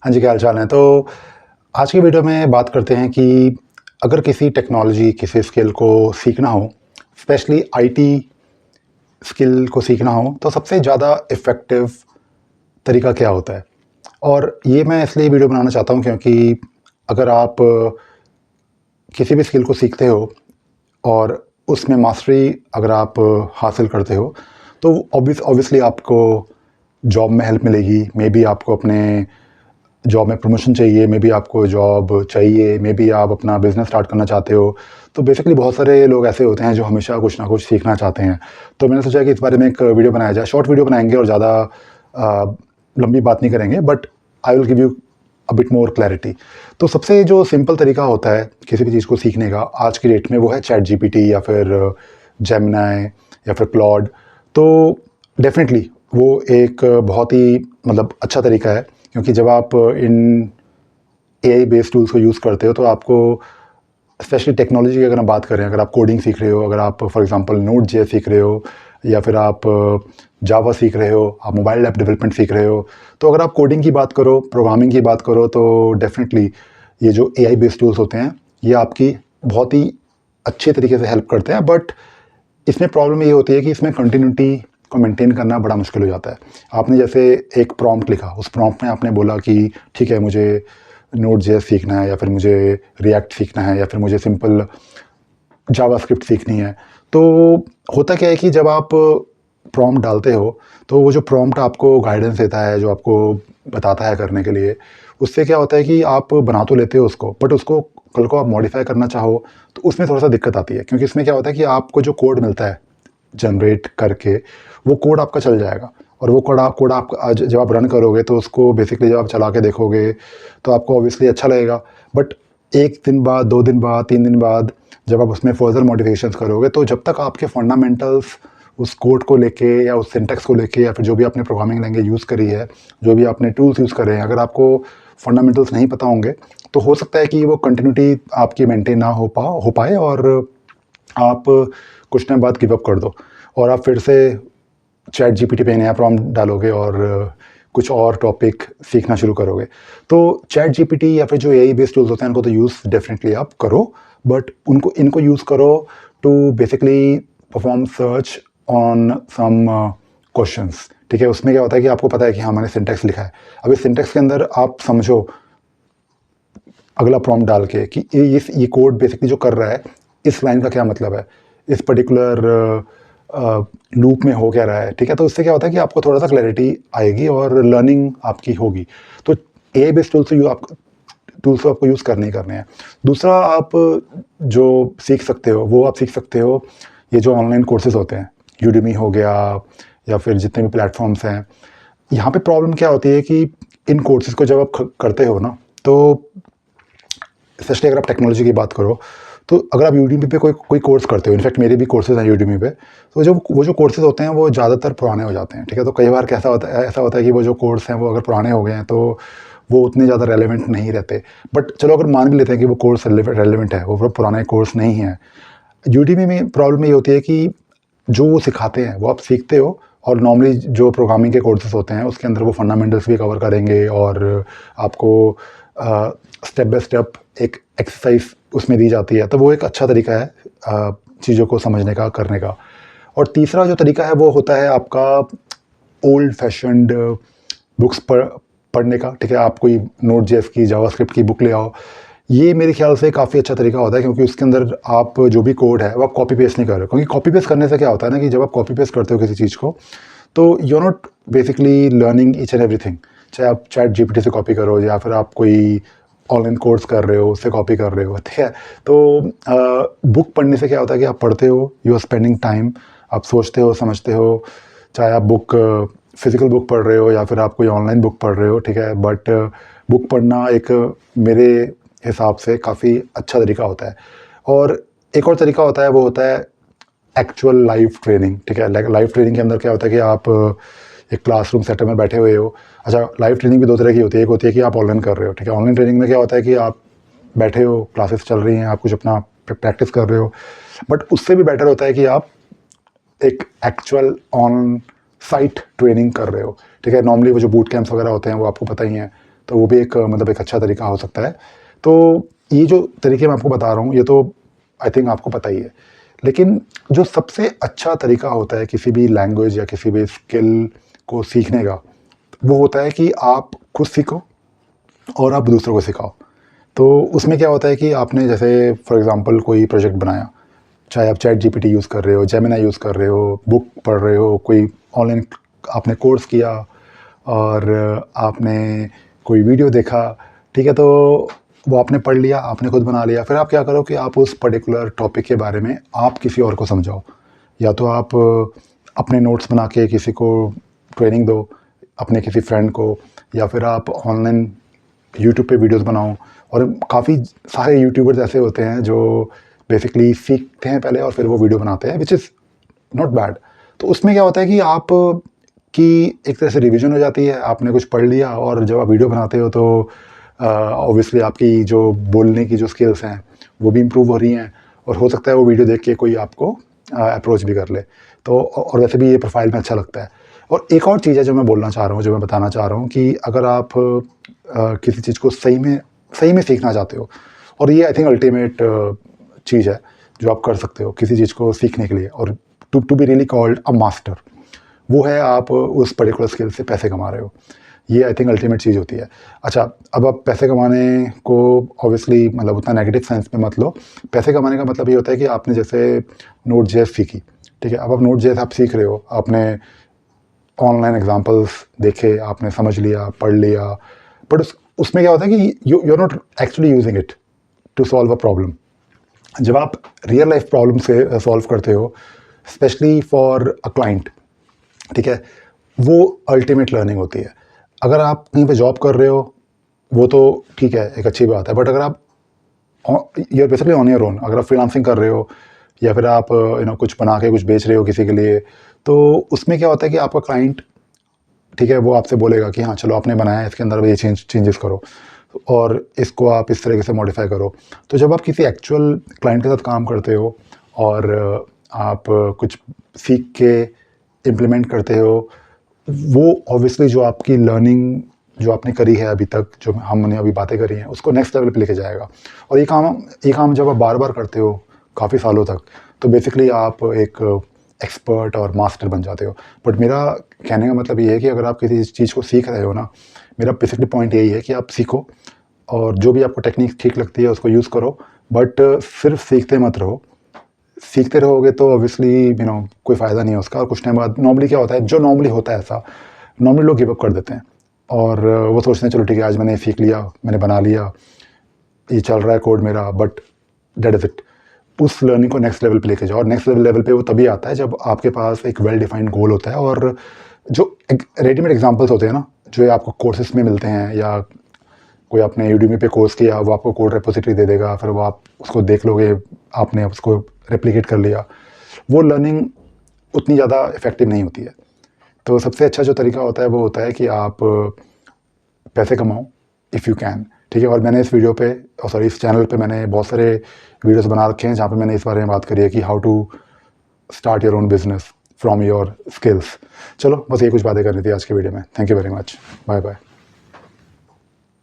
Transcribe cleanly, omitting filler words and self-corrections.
हाँ जी, क्या हाल-चाल है? तो आज की वीडियो में बात करते हैं कि अगर किसी टेक्नोलॉजी, किसी स्किल को सीखना हो, स्पेशली आईटी स्किल को सीखना हो, तो सबसे ज़्यादा इफ़ेक्टिव तरीका क्या होता है? और ये मैं इसलिए वीडियो बनाना चाहता हूँ क्योंकि अगर आप किसी भी स्किल को सीखते हो और उसमें मास्टरी अगर आप हासिल करते हो, तो ऑब्वियसली आपको जॉब में हेल्प मिलेगी। मेबी आपको अपने जॉब में प्रमोशन चाहिए, मे बी आपको जॉब चाहिए, मे बी आप अपना बिज़नेस स्टार्ट करना चाहते हो। तो बेसिकली बहुत सारे लोग ऐसे होते हैं जो हमेशा कुछ ना कुछ सीखना चाहते हैं। तो मैंने सोचा कि इस बारे में एक वीडियो बनाया जाए। शॉर्ट वीडियो बनाएँगे और ज़्यादा लंबी बात नहीं करेंगे, but I will give you a bit more clarity. तो सबसे जो सिंपल तरीका होता है किसी भी चीज़ को सीखने का आज की डेट में, वो है चैट जीपीटी या फिर जेमिनी या फिर क्लॉड। तो डेफ़िनेटली वो एक बहुत ही मतलब अच्छा तरीका है, क्योंकि जब आप इन एआई बेस्ड टूल्स को यूज़ करते हो तो आपको स्पेशली टेक्नोलॉजी की अगर हम बात करें, अगर आप कोडिंग सीख रहे हो, अगर आप फॉर एग्जांपल नोड जेएस सीख रहे हो या फिर आप जावा सीख रहे हो, आप मोबाइल ऐप डेवलपमेंट सीख रहे हो, तो अगर आप कोडिंग की बात करो, प्रोग्रामिंग की बात करो, तो डेफिनेटली ये जो एआई बेस्ड टूल्स होते हैं ये आपकी बहुत ही अच्छे तरीके से हेल्प करते हैं। बट इसमें प्रॉब्लम ये होती है कि इसमें कंटिन्यूटी को मेंटेन करना बड़ा मुश्किल हो जाता है। आपने जैसे एक प्रॉम्प्ट लिखा, उस प्रॉम्प्ट में आपने बोला कि ठीक है, मुझे नोड जेएस सीखना है या फिर मुझे रिएक्ट सीखना है या फिर मुझे सिंपल जावास्क्रिप्ट सीखनी है। तो होता क्या है कि जब आप प्रॉम्प्ट डालते हो, तो वो जो प्रॉम्प्ट आपको गाइडेंस देता है, जो आपको बताता है करने के लिए, उससे क्या होता है कि आप बना तो लेते हो उसको, बट उसको कल को आप मॉडिफ़ाई करना चाहो, तो उसमें थोड़ा-सा दिक्कत आती है। क्योंकि इसमें क्या होता है कि आपको जो कोड मिलता है जनरेट करके, वो कोड आपका चल जाएगा और वो कोड आप आज जब आप रन करोगे तो उसको बेसिकली जब आप चला के देखोगे, तो आपको ऑब्वियसली अच्छा लगेगा। बट 1 दिन बाद, 2 दिन बाद, 3 दिन बाद जब आप उसमें फर्दर मॉडिफिकेशंस करोगे, तो जब तक आपके फंडामेंटल्स उस कोड को लेके या उस सिंटैक्स को लेके या फिर जो भी आपने प्रोग्रामिंग लैंग्वेज यूज़ करी है, जो भी आपने टूल्स यूज़ करे हैं, अगर आपको फंडामेंटल्स नहीं पता होंगे, तो हो सकता है कि वो कंटिन्यूटी आपकी मेंटेन ना हो पाए और आप कुछ टाइम बाद गिव अप कर दो और आप फिर से चैट जीपीटी पे नया प्रॉम्प्ट डालोगे और कुछ और टॉपिक सीखना शुरू करोगे। तो चैट जीपीटी या फिर जो एआई बेस्ड टूल्स होते हैं, उनको तो यूज़ डेफिनेटली आप करो, बट उनको इनको यूज़ करो to basically perform search on some questions. ठीक है? उसमें क्या होता है कि आपको पता है कि हाँ, मैंने सिंटैक्स लिखा है। अब इस सिंटैक्स के अंदर आप समझो अगला प्रॉम्प्ट डाल के कि ये कोड बेसिकली जो कर रहा है, इस लाइन का क्या मतलब है, इस पर्टिकुलर लूप में हो क्या रहा है। ठीक है? तो इससे क्या होता है कि आपको थोड़ा सा क्लैरिटी आएगी और लर्निंग आपकी होगी। तो एआई बेस्ड टूल्स तो आपको यूज़ करने ही करने हैं। दूसरा, आप जो सीख सकते हो, वो आप सीख सकते हो ये जो ऑनलाइन कोर्सेज होते हैं, यूडेमी हो गया या फिर जितने भी प्लेटफॉर्म्स हैं। यहाँ पे प्रॉब्लम क्या होती है कि इन कोर्सेज को जब आप करते हो ना, तो स्पेशली अगर आप टेक्नोलॉजी की बात करो, तो अगर आप यूडेमी पे कोई कोई कोर्स करते हो, इनफैक्ट मेरे भी कोर्सेज हैं यूडेमी पे, तो जो वो जो कोर्सेज होते हैं वो ज़्यादातर पुराने हो जाते हैं। ठीक है? तो कई बार ऐसा होता है कि वो जो कोर्स हैं वो अगर पुराने हो गए हैं, तो वो उतने ज़्यादा रेलेवेंट नहीं रहते। बट चलो अगर मान भी लेते हैं कि वो कोर्स रेलेवेंट है, वो पुराने कोर्स नहीं है। यूडेमी में प्रॉब्लम ये होती है कि जो वो सिखाते हैं वो आप सीखते हो, और नॉर्मली जो प्रोग्रामिंग के कोर्सेज होते हैं उसके अंदर वो फंडामेंटल्स भी कवर करेंगे और आपको स्टेप बाय स्टेप एक एक्सरसाइज उसमें दी जाती है। तो वो एक अच्छा तरीका है चीज़ों को समझने का, करने का। और तीसरा जो तरीका है वो होता है आपका ओल्ड फैशन्ड बुक्स पढ़ने का। ठीक है? आप कोई नोड जेएस की, जावास्क्रिप्ट की बुक ले आओ। ये मेरे ख्याल से काफ़ी अच्छा तरीका होता है, क्योंकि उसके अंदर आप जो भी कोड है वो आप कॉपी पेस्ट नहीं कर रहे हो। क्योंकि कॉपी पेस्ट करने से क्या होता है ना, कि जब आप कॉपी पेस्ट करते हो किसी चीज़ को, तो you are not basically learning each and everything. चाहे आप चैट जीपीटी से कॉपी करो या फिर आप कोई ऑनलाइन कोर्स कर रहे हो, उससे कॉपी कर रहे हो। ठीक है? तो बुक पढ़ने से क्या होता है कि आप पढ़ते हो, यू आर स्पेंडिंग टाइम, आप सोचते हो, समझते हो। चाहे आप फिजिकल बुक पढ़ रहे हो या फिर आप कोई ऑनलाइन बुक पढ़ रहे हो। ठीक है? बट बुक पढ़ना एक मेरे हिसाब से काफ़ी अच्छा तरीका होता है। और एक और तरीका होता है, वो होता है एक्चुअल लाइव ट्रेनिंग। ठीक है? लाइव ट्रेनिंग के अंदर क्या होता है कि आप एक क्लासरूम सेटअप में बैठे हुए हो। अच्छा, लाइव ट्रेनिंग भी दो तरह की होती है। एक होती है कि आप ऑनलाइन कर रहे हो। ठीक है? ऑनलाइन ट्रेनिंग में क्या होता है कि आप बैठे हो, क्लासेस चल रही हैं, आप कुछ अपना प्रैक्टिस कर रहे हो। बट उससे भी बेटर होता है कि आप एक एक्चुअल ऑन साइट ट्रेनिंग कर रहे हो। ठीक है? नॉर्मली वो जो बूट कैंप्स वगैरह होते हैं वो आपको पता ही हैं। तो वो भी एक मतलब एक अच्छा तरीका हो सकता है। तो ये जो तरीके मैं आपको बता रहा हूँ ये तो आई थिंक आपको पता ही है। लेकिन जो सबसे अच्छा तरीका होता है किसी भी लैंग्वेज या किसी भी स्किल को सीखने का, वो होता है कि आप खुद सीखो और आप दूसरों को सिखाओ। तो उसमें क्या होता है कि आपने जैसे फॉर एग्ज़ाम्पल कोई प्रोजेक्ट बनाया, चाहे आप चैट जीपीटी यूज़ कर रहे हो, जेमिनी यूज़ कर रहे हो, बुक पढ़ रहे हो, कोई ऑनलाइन आपने कोर्स किया और आपने कोई वीडियो देखा, ठीक है? तो वो आपने पढ़ लिया, आपने खुद बना लिया, फिर आप क्या करो कि आप उस पर्टिकुलर टॉपिक के बारे में आप किसी और को समझाओ। या तो आप अपने नोट्स बना के किसी को ट्रेनिंग दो, अपने किसी फ्रेंड को, या फिर आप ऑनलाइन यूट्यूब पे वीडियोस बनाओ। और काफ़ी सारे यूट्यूबर्स ऐसे होते हैं जो बेसिकली सीखते हैं पहले और फिर वो वीडियो बनाते हैं, विच इज़ नॉट बैड। तो उसमें क्या होता है कि आप की एक तरह से रिवीजन हो जाती है, आपने कुछ पढ़ लिया और जब आप वीडियो बनाते हो तो ऑब्वियसली आपकी जो बोलने की जो स्किल्स हैं वो भी इम्प्रूव हो रही हैं, और हो सकता है वो वीडियो देख के कोई आपको अप्रोच भी कर ले। तो और वैसे भी ये प्रोफाइल में अच्छा लगता है। और एक और चीज़ है जो मैं बोलना चाह रहा हूँ, जो मैं बताना चाह रहा हूँ कि अगर आप किसी चीज़ को सही में सीखना चाहते हो, और ये आई थिंक अल्टीमेट चीज़ है जो आप कर सकते हो किसी चीज़ को सीखने के लिए, और to be really called a master, वो है आप उस पर्टिकुलर स्किल से पैसे कमा रहे हो। ये आई थिंक अल्टीमेट चीज़ होती है। अच्छा, अब आप पैसे कमाने को ऑब्वियसली मतलब उतना नेगेटिव सेंस में मत लो। पैसे कमाने का मतलब ये होता है कि आपने जैसे नोड.जेएस सीखी, ठीक है? अब आप नोड.जेएस आप सीख रहे हो, आपने ऑनलाइन एग्जांपल्स देखे, आपने समझ लिया, पढ़ लिया, बट उसमें क्या होता है कि you are not actually using it to solve a problem. जब आप रियल लाइफ प्रॉब्लम से सॉल्व करते हो, स्पेशली फॉर अ क्लाइंट, ठीक है, वो अल्टीमेट लर्निंग होती है। अगर आप कहीं पे जॉब कर रहे हो, वो तो ठीक है, एक अच्छी बात है, बट अगर आप you are basically on your own, अगर आप फ्रीलांसिंग कर रहे हो या फिर आप कुछ बना के कुछ बेच रहे हो किसी के लिए, तो उसमें क्या होता है कि आपका क्लाइंट, ठीक है, वो आपसे बोलेगा कि हाँ चलो आपने बनाया है, इसके अंदर ये चेंजेस करो और इसको आप इस तरीके से मॉडिफाई करो। तो जब आप किसी एक्चुअल क्लाइंट के साथ काम करते हो और आप कुछ सीख के इम्प्लीमेंट करते हो, वो ऑब्वियसली जो आपकी लर्निंग जो आपने करी है अभी तक, जो हमने अभी बातें करी हैं, उसको नेक्स्ट लेवल पे लेके जाएगा। और ये काम जब आप बार बार करते हो काफ़ी सालों तक, तो बेसिकली आप एक एक्सपर्ट और मास्टर बन जाते हो। बट मेरा कहने का मतलब ये है कि अगर आप किसी चीज़ को सीख रहे हो ना, मेरा बेसिकली पॉइंट यही है कि आप सीखो और जो भी आपको टेक्निक ठीक लगती है उसको यूज़ करो, बट सिर्फ सीखते मत रहो। सीखते रहोगे तो ऑब्वियसली कोई फ़ायदा नहीं है उसका, और कुछ टाइम बाद नॉर्मली क्या होता है, जो नॉर्मली होता है ऐसा, नॉर्मली लोग गिव अप कर देते हैं और वो सोचते हैं चलो ठीक है, आज मैंने सीख लिया, मैंने बना लिया, ये चल रहा है कोड मेरा, बट दैट इज़ इट। उस लर्निंग को नेक्स्ट लेवल पे लेके जाओ, और नेक्स्ट लेवल पे वो तभी आता है जब आपके पास एक वेल डिफाइंड गोल होता है। और जो रेडीमेड एग्जांपल्स होते हैं ना, जो ये आपको कोर्सेज में मिलते हैं, या कोई आपने यूडीमी पे कोर्स किया, वो आपको कोड रेपोजिटरी दे देगा, फिर वो आप उसको देख लोगे, आपने उसको रेप्लिकेट कर लिया, वो लर्निंग उतनी ज़्यादा इफ़ेक्टिव नहीं होती है। तो सबसे अच्छा जो तरीका होता है वो होता है कि आप पैसे कमाओ इफ़ यू कैन, ठीक है? और मैंने इस वीडियो पे, सॉरी, इस चैनल पे मैंने बहुत सारे वीडियोस बना रखे हैं जहाँ पे मैंने इस बारे में बात करी है कि how to start your own business from your skills. चलो, बस ये कुछ बातें करनी थी आज के वीडियो में। Thank you very much. Bye bye.